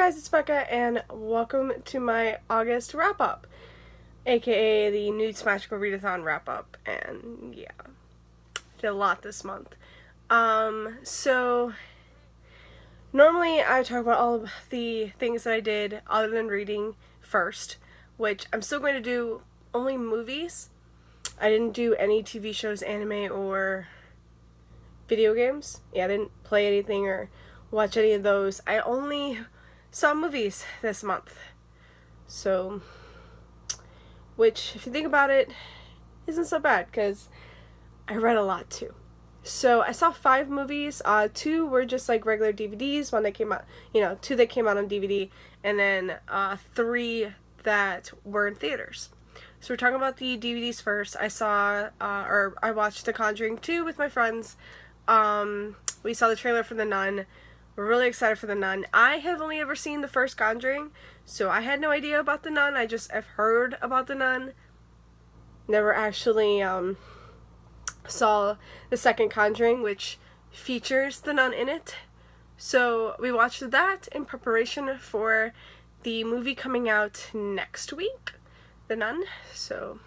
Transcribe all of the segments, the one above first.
guys, it's Becca, and welcome to my August wrap-up, aka the N.E.W.T.S Magical Readathon wrap-up, and yeah, did a lot this month. So, normally I talk about all of the things that I did other than reading first, which I'm still going to do only movies. I didn't do any TV shows, anime, or video games. Yeah, I didn't play anything or watch any of those. I only saw movies this month. So, which, if you think about it, isn't so bad, because I read a lot too. So, I saw 5 movies. 2 were just like regular DVDs, one that came out, 2 that came out on DVD, and then 3 that were in theaters. So we're talking about the DVDs first. I watched The Conjuring 2 with my friends. We saw the trailer for The Nun. We're really excited for The Nun. I have only ever seen the first Conjuring, so I had no idea about The Nun. I just have heard about The Nun. Never actually saw the second Conjuring, which features The Nun in it. So we watched that in preparation for the movie coming out next week, The Nun. So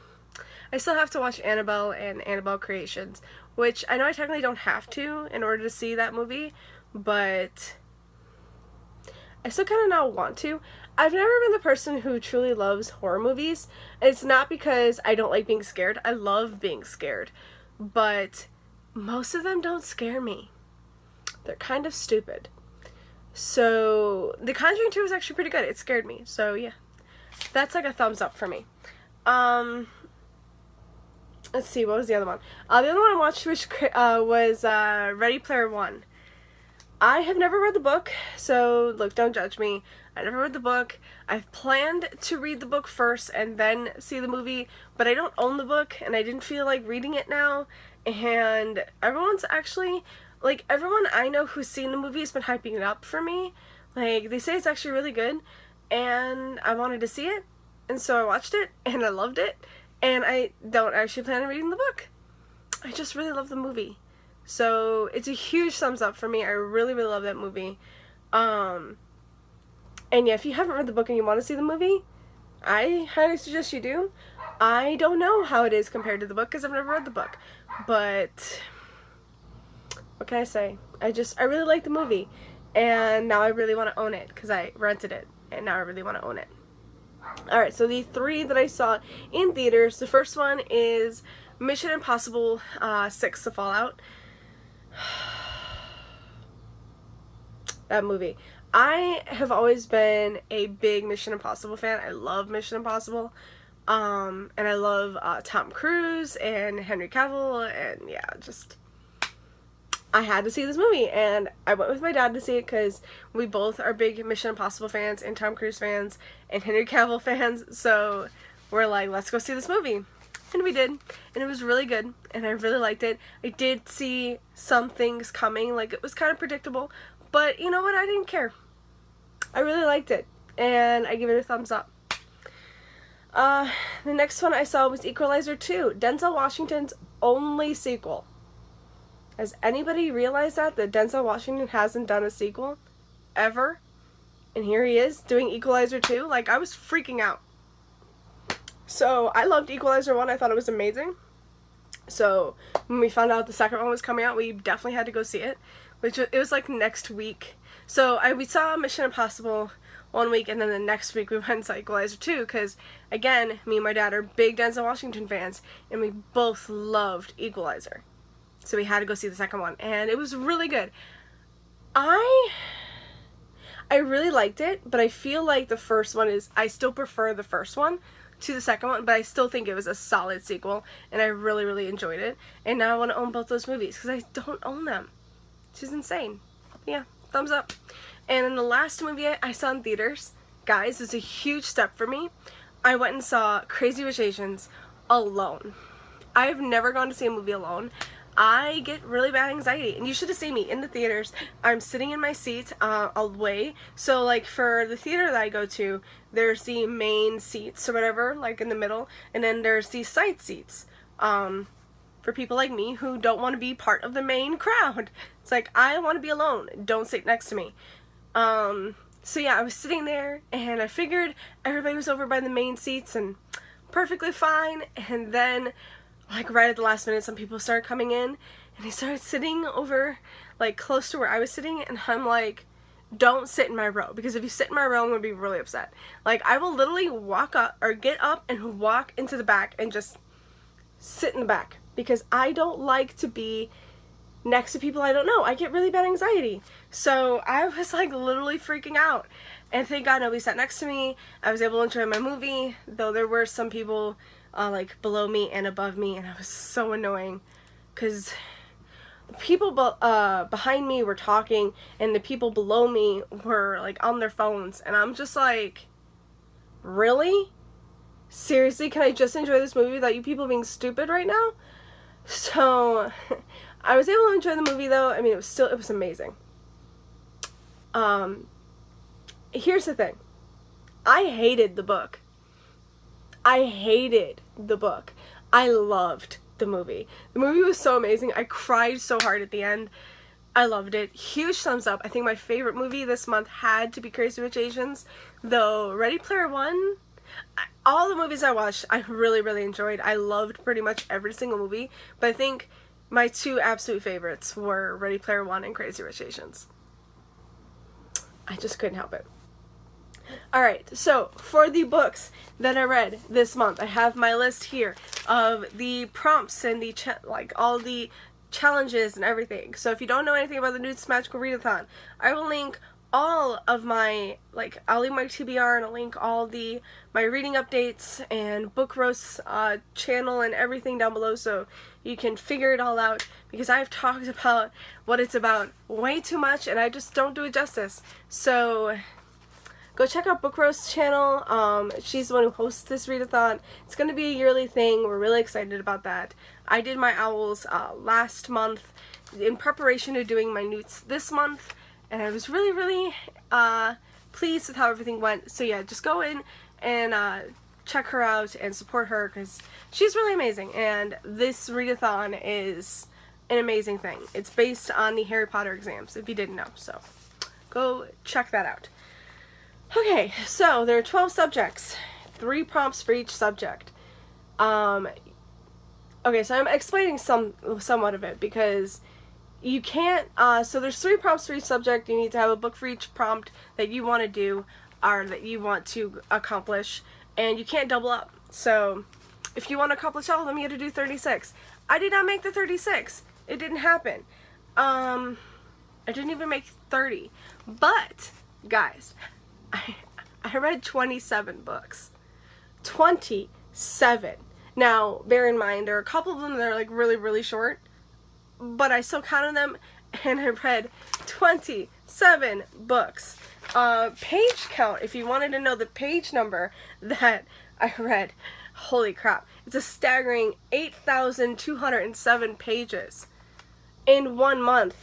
I still have to watch Annabelle and Annabelle Creations, which I know I technically don't have to in order to see that movie, but I still kind of now want to. I've never been the person who truly loves horror movies, and it's not because I don't like being scared. I love being scared, but most of them don't scare me. They're kind of stupid. So, The Conjuring 2 was actually pretty good. It scared me, so yeah. That's like a thumbs up for me. Let's see, what was the other one? The other one I watched was Ready Player One. I have never read the book, so look, don't judge me. I never read the book. I've planned to read the book first and then see the movie, but I don't own the book, and I didn't feel like reading it now. And everyone I know who's seen the movie has been hyping it up for me. Like, they say it's actually really good, and I wanted to see it, and so I watched it, and I loved it, and I don't actually plan on reading the book. I just really love the movie. So, it's a huge thumbs up for me. I really, really love that movie. And yeah, if you haven't read the book and you want to see the movie, I highly suggest you do. I don't know how it is compared to the book, because I've never read the book. But, what can I say? I really like the movie. And now I really want to own it, because I rented it. And now I really want to own it. Alright, so the 3 that I saw in theaters, the first one is Mission Impossible 6: The Fallout. That movie. I have always been a big Mission Impossible fan. I love Mission Impossible. And I love Tom Cruise and Henry Cavill, and yeah, I had to see this movie, and I went with my dad to see it because we both are big Mission Impossible fans and Tom Cruise fans and Henry Cavill fans, so we're like, let's go see this movie. And we did, and it was really good, and I really liked it. I did see some things coming, like it was kind of predictable, but you know what, I didn't care. I really liked it, and I give it a thumbs up. The next one I saw was Equalizer 2, Denzel Washington's only sequel. Has anybody realized that Denzel Washington hasn't done a sequel ever? And here he is doing Equalizer 2. Like, I was freaking out. So, I loved Equalizer 1. I thought it was amazing. So, when we found out the second one was coming out, we definitely had to go see it. It was like next week. So, we saw Mission Impossible one week, and then the next week we went and saw Equalizer 2, because, again, me and my dad are big Denzel Washington fans, and we both loved Equalizer. So we had to go see the second one, and it was really good. I really liked it, but I feel like the first one I still prefer the first one to the second one, but I still think it was a solid sequel, and I really, really enjoyed it. And now I want to own both those movies, because I don't own them. Which is insane. Yeah, thumbs up. And then the last movie I saw in theaters, guys, is a huge step for me. I went and saw Crazy Rich Asians alone. I've never gone to see a movie alone. I get really bad anxiety, and you should have seen me in the theaters. I'm sitting in my seat away, so like for the theater that I go to, there's the main seats or whatever, like in the middle, and then there's the side seats for people like me who don't want to be part of the main crowd. It's like, I want to be alone, don't sit next to me. So yeah, I was sitting there, and I figured everybody was over by the main seats and perfectly fine, and then, like, right at the last minute, some people started coming in, and they started sitting over, like, close to where I was sitting, and I'm like, don't sit in my row, because if you sit in my row, I'm gonna be really upset. Like, I will literally walk up, or get up and walk into the back and just sit in the back, because I don't like to be next to people I don't know. I get really bad anxiety. So I was like literally freaking out. And thank God nobody sat next to me. I was able to enjoy my movie, though there were some people like below me and above me, and it was so annoying because the people behind me were talking and the people below me were like on their phones, and I'm just like, really? Seriously, can I just enjoy this movie without you people being stupid right now? So I was able to enjoy the movie, though. I mean, it was amazing. Here's the thing. I hated the book. I hated the book. I loved the movie. The movie was so amazing. I cried so hard at the end. I loved it. Huge thumbs up. I think my favorite movie this month had to be Crazy Rich Asians, though Ready Player One, all the movies I watched, I really, really enjoyed. I loved pretty much every single movie, but I think my two absolute favorites were Ready Player One and Crazy Rich Asians. I just couldn't help it. Alright, so for the books that I read this month, I have my list here of the prompts and the all the challenges and everything. So if you don't know anything about the N.E.W.T.S Magical Readathon, I will link all of my, I'll link my TBR, and I'll link all my reading updates and book roasts channel and everything down below, so you can figure it all out, because I've talked about what it's about way too much and I just don't do it justice. So go check out Book Roast's channel. She's the one who hosts this readathon. It's going to be a yearly thing. We're really excited about that. I did my owls last month in preparation to doing my N.E.W.T.S this month, and I was really, really pleased with how everything went. So yeah, just go in and check her out and support her, because she's really amazing, and this readathon is an amazing thing. It's based on the Harry Potter exams, if you didn't know, so go check that out. Okay, so there are 12 subjects, 3 prompts for each subject. Okay, so I'm explaining somewhat of it, because you can't, so there's 3 prompts for each subject. You need to have a book for each prompt that you want to do, or that you want to accomplish, and you can't double up. So if you want to accomplish all of them, you have to do 36. I did not make the 36. It didn't happen. I didn't even make 30. But, guys, I read 27 books. 27. Now, bear in mind, there are a couple of them that are like really, really short, but I still counted them, and I read 27 books. Page count, if you wanted to know the page number that I read, holy crap, it's a staggering 8,207 pages in 1 month.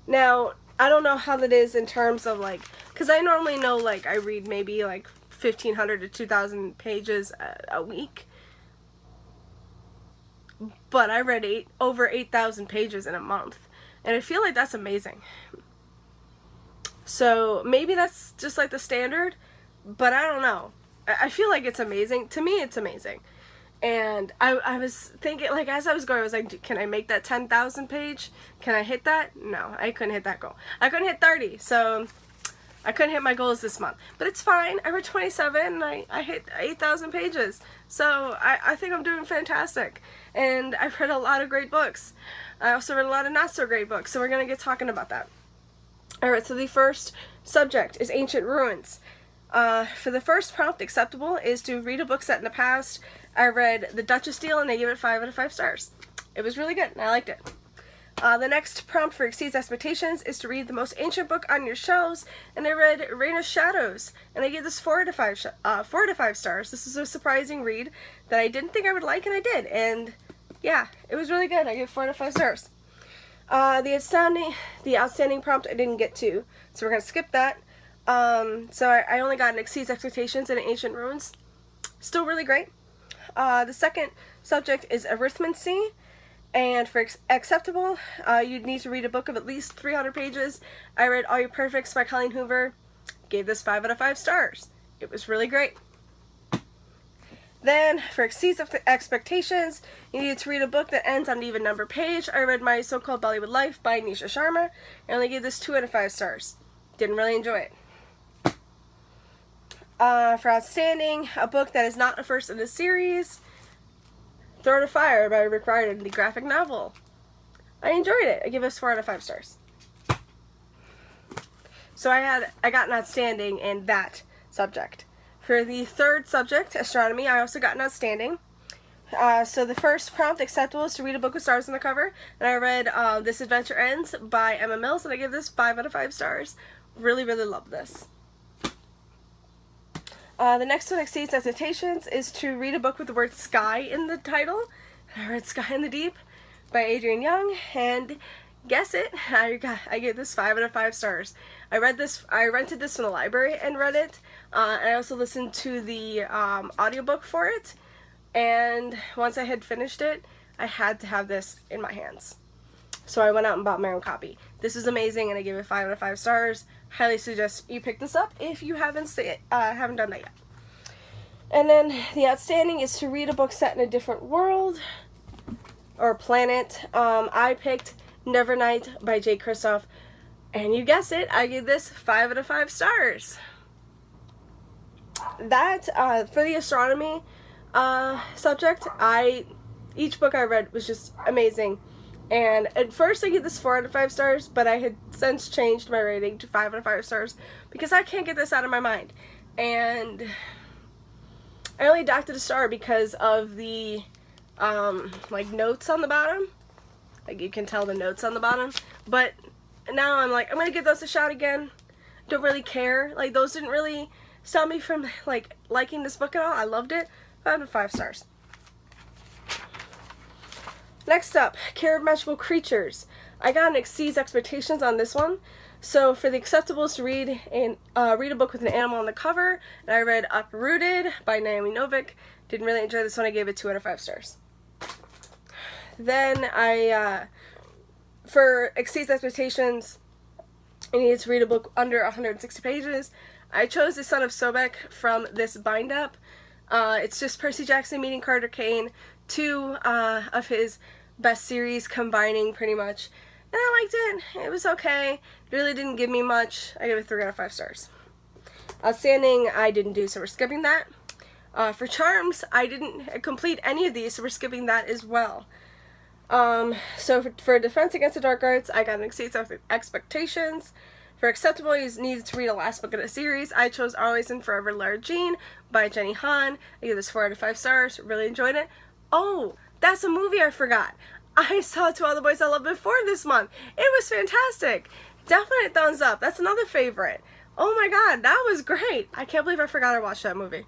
Now, I don't know how that is in terms of because I normally know I read maybe 1,500 to 2,000 pages a week. But I read over 8,000 pages in a month, and I feel like that's amazing. So maybe that's just the standard, but I don't know. I feel like it's amazing. To me, it's amazing. And I was thinking, as I was going, I was like, can I make that 10,000 page? Can I hit that? No, I couldn't hit that goal. I couldn't hit 30, so I couldn't hit my goals this month. But it's fine. I read 27, and I hit 8,000 pages. So I think I'm doing fantastic. And I've read a lot of great books. I also read a lot of not so great books, so we're going to get talking about that. Alright, so the first subject is Ancient Ruins. For the first prompt, acceptable, is to read a book set in the past. I read The Duchess Deal, and I gave it 5 out of 5 stars. It was really good, and I liked it. The next prompt for Exceeds Expectations is to read the most ancient book on your shelves, and I read Reign of Shadows, and I gave this 4 out of 5 stars. This is a surprising read that I didn't think I would like, and I did, and yeah, it was really good. I gave 4 out of 5 stars. The outstanding prompt I didn't get to, so we're going to skip that. So I only got an Exceeds Expectations and an Ancient Ruins. Still really great. The second subject is Arithmancy, and for acceptable, you'd need to read a book of at least 300 pages. I read All Your Perfects by Colleen Hoover. gave this 5 out of 5 stars. It was really great. Then, for Exceeds Expectations, you needed to read a book that ends on an even number page. I read My So-Called Bollywood Life by Nisha Sharma. I only gave this 2 out of 5 stars. Didn't really enjoy it. For Outstanding, a book that is not a first in the series, Throne of Fire by Rick Riordan, the graphic novel. I enjoyed it. I give this 4 out of 5 stars. So I got an Outstanding in that subject. For the third subject, Astronomy, I also got an Outstanding. So the first prompt acceptable is to read a book with stars on the cover. And I read This Adventure Ends by Emma Mills, and I give this 5 out of 5 stars. Really, really love this. The next one, Exceeds Expectations, is to read a book with the word sky in the title. I read Sky in the Deep by Adrienne Young, and guess it, I gave this 5 out of 5 stars. I rented this from the library and read it, and I also listened to the audiobook for it, and once I had finished it, I had to have this in my hands. So I went out and bought my own copy. This is amazing, and I gave it 5 out of 5 stars. Highly suggest you pick this up if you haven't done that yet. And then the Outstanding is to read a book set in a different world or planet. I picked Nevernight by Jay Kristoff, and you guessed it, I gave this 5 out of 5 stars. That for the astronomy subject, each book I read was just amazing. And at first I gave this 4 out of 5 stars, but I had since changed my rating to 5 out of 5 stars because I can't get this out of my mind. And I only docked it a star because of the like notes on the bottom. Like you can tell the notes on the bottom. But now I'm like, I'm gonna give those a shot again. Don't really care. Like those didn't really stop me from like liking this book at all. I loved it. 5 out of 5 stars. Next up, Care of Magical Creatures. I got an Exceeds Expectations on this one. So for the acceptables to read a book with an animal on the cover, and I read Uprooted by N.E.W.T.S. Didn't really enjoy this one. I gave it 2 out of 5 stars. Then for Exceeds Expectations, I needed to read a book under 160 pages. I chose The Son of Sobek from this bind up. It's just Percy Jackson meeting Carter Kane, 2 of his best series combining pretty much. And I liked it. It was okay. It really didn't give me much. I gave it 3 out of 5 stars. Outstanding, I didn't do, so we're skipping that. For Charms, I didn't complete any of these, so we're skipping that as well. So for Defense Against the Dark Arts, I got an Exceeds Expectations. For Acceptable, you needed to read a last book in a series. I chose Always and Forever Lara Jean by Jenny Han. I gave this 4 out of 5 stars. Really enjoyed it. Oh, that's a movie I forgot. I saw To All the Boys I Loved Before this month. It was fantastic. Definite thumbs up. That's another favorite. Oh my god, that was great. I can't believe I forgot I watched that movie.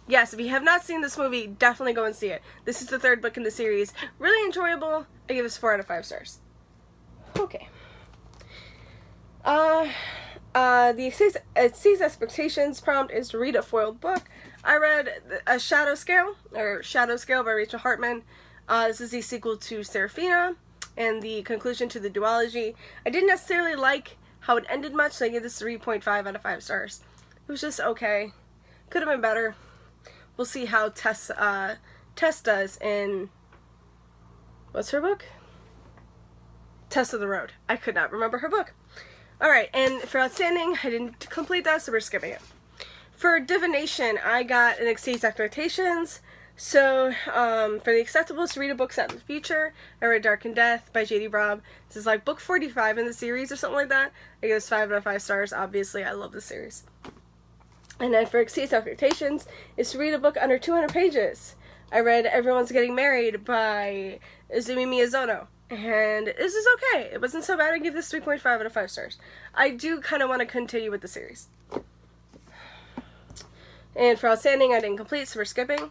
Yes, if you have not seen this movie, definitely go and see it. This is the 3rd book in the series. Really enjoyable. I give this 4 out of 5 stars. Okay. The Exceeds Expectations prompt is to read a foiled book. I read A Shadow Scale by Rachel Hartman. This is the sequel to Seraphina and the conclusion to the duology. I didn't necessarily like how it ended much, so I give this 3.5 out of 5 stars. It was just okay. Could have been better. We'll see how Tess does in, what's her book? Test of the Road. I could not remember her book. Alright, and for Outstanding, I didn't complete that, so we're skipping it. For Divination, I got an Exceeds Expectations. So, for the acceptables, to read a book set in the future, I read Dark and Death by J.D. Robb. This is like book 45 in the series or something like that. I give this 5 out of 5 stars. Obviously, I love the series. And then for Exceeds Expectations, is to read a book under 200 pages. I read Everyone's Getting Married by Izumi Miyazono. And this is okay. It wasn't so bad. I give this 3.5 out of 5 stars. I do kind of want to continue with the series. And for Outstanding, I didn't complete, so we're skipping.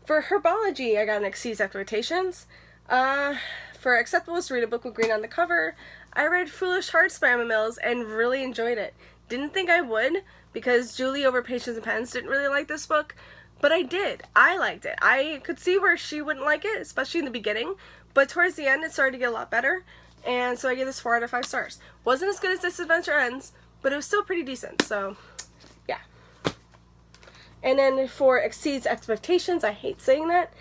For Herbology, I got an Exceeds Expectations. For Acceptables, to read a book with green on the cover, I read Foolish Hearts by Emma Mills and really enjoyed it. Didn't think I would, because Julie over Patience and Pens didn't really like this book, but I did. I liked it. I could see where she wouldn't like it, especially in the beginning, but towards the end it started to get a lot better, and so I gave this 4 out of 5 stars. Wasn't as good as This Adventure Ends, but it was still pretty decent, so And then for exceeds expectations, I hate saying that,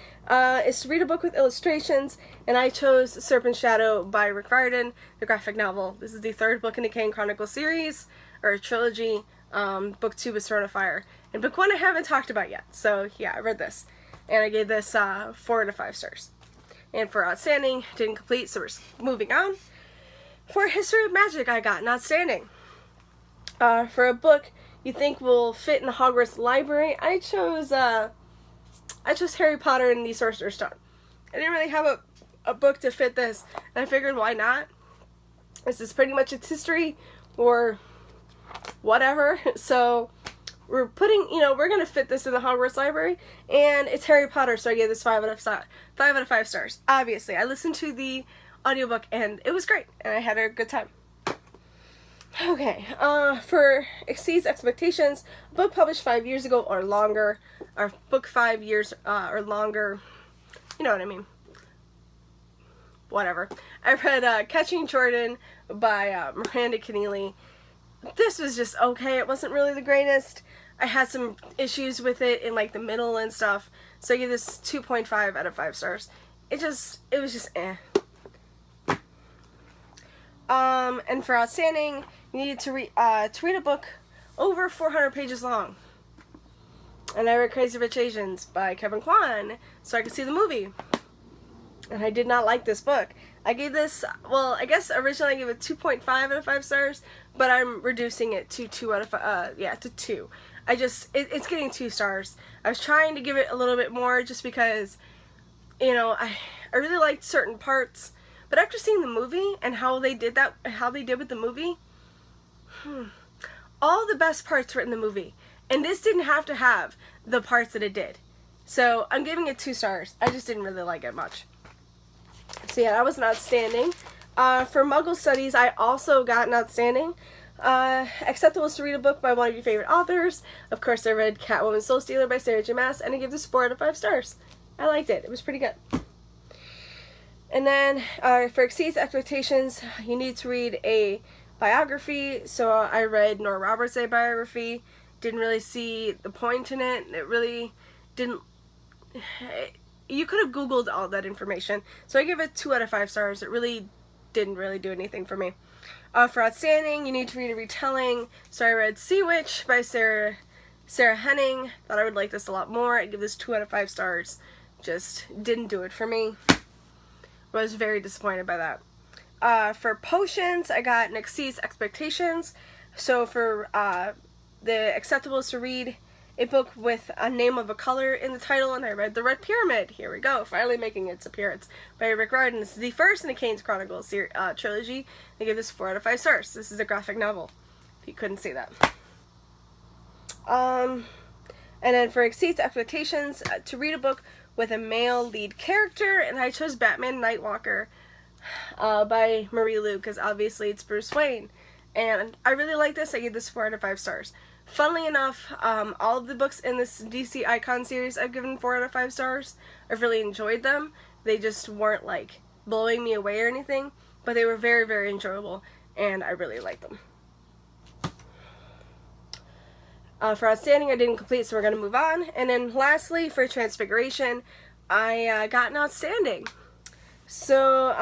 is to read a book with illustrations, and I chose Serpent Shadow by Rick Riordan, the graphic novel. This is the third book in the Kane Chronicles series, or trilogy. Book 2 was Throne of Fire. And book 1 I haven't talked about yet, so yeah, I read this. And I gave this 4 out of 5 stars. And for outstanding, didn't complete, so we're moving on. For History of Magic, I got an outstanding. For a book you think will fit in the Hogwarts library, I chose Harry Potter and the Sorcerer's Stone. I didn't really have a book to fit this, and I figured why not? This is pretty much its history, or whatever, so we're gonna fit this in the Hogwarts library, and it's Harry Potter, so I gave this 5 out of 5 stars. Obviously, I listened to the audiobook, and it was great, and I had a good time. Okay, for exceeds expectations, a book published 5 years ago or longer, or book 5 years or longer, you know what I mean. Whatever. I read Catching Jordan by Miranda Keneally. This was just okay. It wasn't really the greatest. I had some issues with it in like the middle and stuff, so I give this 2.5 out of 5 stars. It was just eh. And for outstanding, you needed to read a book over 400 pages long. And I read Crazy Rich Asians by Kevin Kwan, so I could see the movie. And I did not like this book. I gave this, well, I guess originally I gave it 2.5 out of 5 stars, but I'm reducing it to 2 out of 5, to 2. It's getting 2 stars. I was trying to give it a little bit more just because, I really liked certain parts, but after seeing the movie and how they did with the movie, all the best parts were in the movie, and this didn't have to have the parts that it did. So I'm giving it 2 stars. I just didn't really like it much. So yeah, that was an outstanding. For Muggle Studies, I also got an outstanding. Acceptable to read a book by one of your favorite authors. Of course, I read Catwoman Soul Stealer by Sarah J. Maas, and I gave this 4 out of 5 stars. I liked it. It was pretty good. And then, for exceeds expectations, you need to read a biography. So I read Nora Roberts' biography. Didn't really see the point in it. It really didn't... You could have Googled all that information. So I give it 2 out of 5 stars. It really didn't really do anything for me. For outstanding, you need to read a retelling. So I read Sea Witch by Sarah Henning. Thought I would like this a lot more. I give this 2 out of 5 stars. Just didn't do it for me. Was very disappointed by that. For potions, I got N.E.W.T.S Exceeds Expectations. So for the acceptables to read a book with a name of a color in the title, and I read The Red Pyramid. Here we go, finally making its appearance, by Rick Riordan. This is the first in the Kane Chronicles trilogy. I give this 4 out of 5 stars. This is a graphic novel, if you couldn't see that. And then for Exceeds Expectations, to read a book with a male lead character, and I chose Batman Nightwalker by Marie Lu, because obviously it's Bruce Wayne. And I really like this. I gave this 4 out of 5 stars. Funnily enough, all of the books in this DC Icon series I've given 4 out of 5 stars. I've really enjoyed them. They just weren't like blowing me away or anything, but they were very, very enjoyable, and I really liked them. For outstanding, I didn't complete, so we're going to move on. And then lastly, for Transfiguration, I got an outstanding. So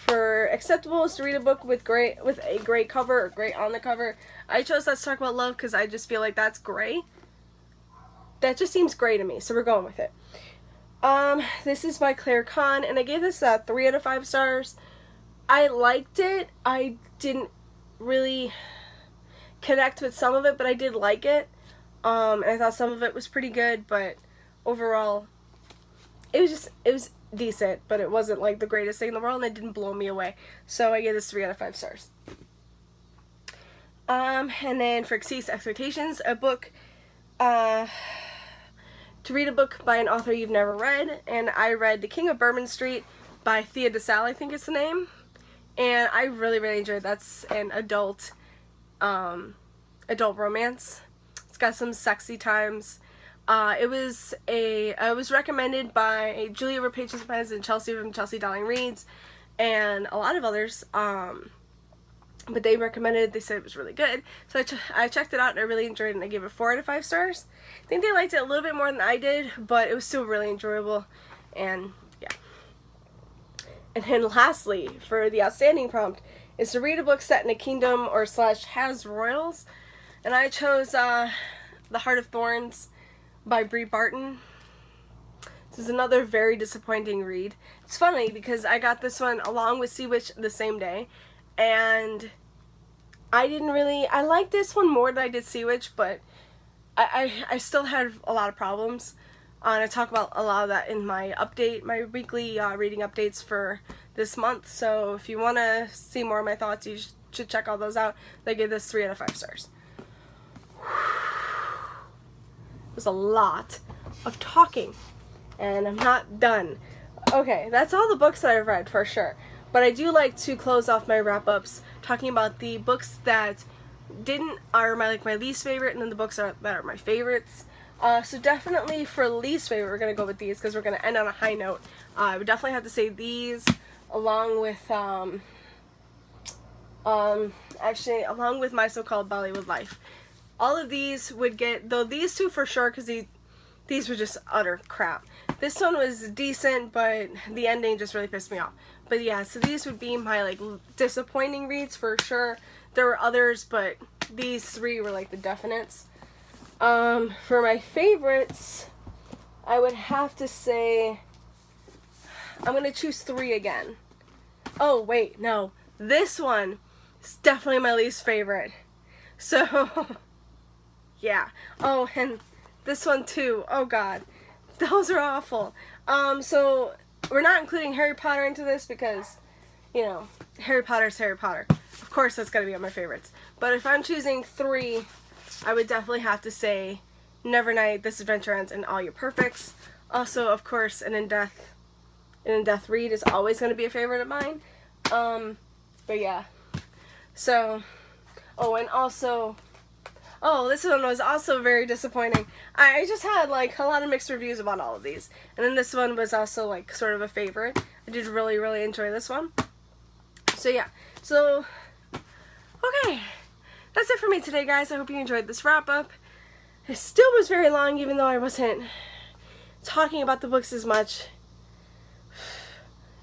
for acceptables to read a book with a gray cover, or gray on the cover, I chose Let's Talk About Love because I just feel like that's gray. That just seems gray to me, so we're going with it. This is by Claire Kahn, and I gave this 3 out of 5 stars. I liked it. I didn't really connect with some of it, but I did like it. And I thought some of it was pretty good, but overall, it was decent, but it wasn't like the greatest thing in the world, and it didn't blow me away. So I gave this 3 out of 5 stars. And then for Exceeds Expectations, a book, to read a book by an author you've never read, and I read The King of Bourbon Street by Thea DeSalle, I think it's the name, and I really, really enjoyed it. That's an adult romance. It's got some sexy times. It was recommended by Julia Rapacious and Chelsea from Chelsea Darling Reads, and a lot of others. but they recommended it. They said it was really good. So I checked it out and I really enjoyed it, and I gave it 4 out of 5 stars. I think they liked it a little bit more than I did, but it was still really enjoyable, and yeah. And then lastly, for the outstanding prompt, is to read a book set in a kingdom or / has royals. And I chose The Heart of Thorns by Brie Barton. This is another very disappointing read. It's funny because I got this one along with Sea Witch the same day, and I liked this one more than I did Sea Witch, but I still had a lot of problems. And I talk about a lot of that in my weekly reading updates for this month. So if you want to see more of my thoughts, you should check all those out. I gave this 3 out of 5 stars. It was a lot of talking, and I'm not done. Okay, that's all the books that I've read for sure. But I do like to close off my wrap-ups talking about the books that are my least favorite, and then the books that are my favorites. So definitely for least favorite, we're gonna go with these because we're gonna end on a high note. I would definitely have to say these, along with along with My So-Called Bollywood Life. All of these would get, though these two for sure, because these were just utter crap. This one was decent, but the ending just really pissed me off. But yeah, so these would be my disappointing reads for sure. There were others, but these 3 were the definites. For my favorites, I would have to say I'm gonna choose 3 again. Oh wait, no, this one is definitely my least favorite. So yeah. Oh, and this one too. Oh god, those are awful. So we're not including Harry Potter into this because, you know, Harry Potter's Harry Potter. Of course that's gotta be on my favorites. But if I'm choosing 3, I would definitely have to say Nevernight, This Adventure Ends, and All Your Perfects. Also, of course, an in-depth read is always going to be a favorite of mine. But yeah. So, oh, and also, oh, this one was also very disappointing. I just had a lot of mixed reviews about all of these. And then this one was also sort of a favorite. I did really, really enjoy this one. So yeah. So, okay. That's it for me today, guys. I hope you enjoyed this wrap-up. It still was very long, even though I wasn't talking about the books as much.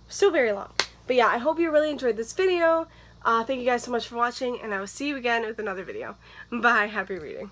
Still very long. But yeah, I hope you really enjoyed this video. Thank you guys so much for watching, and I will see you again with another video. Bye. Happy reading.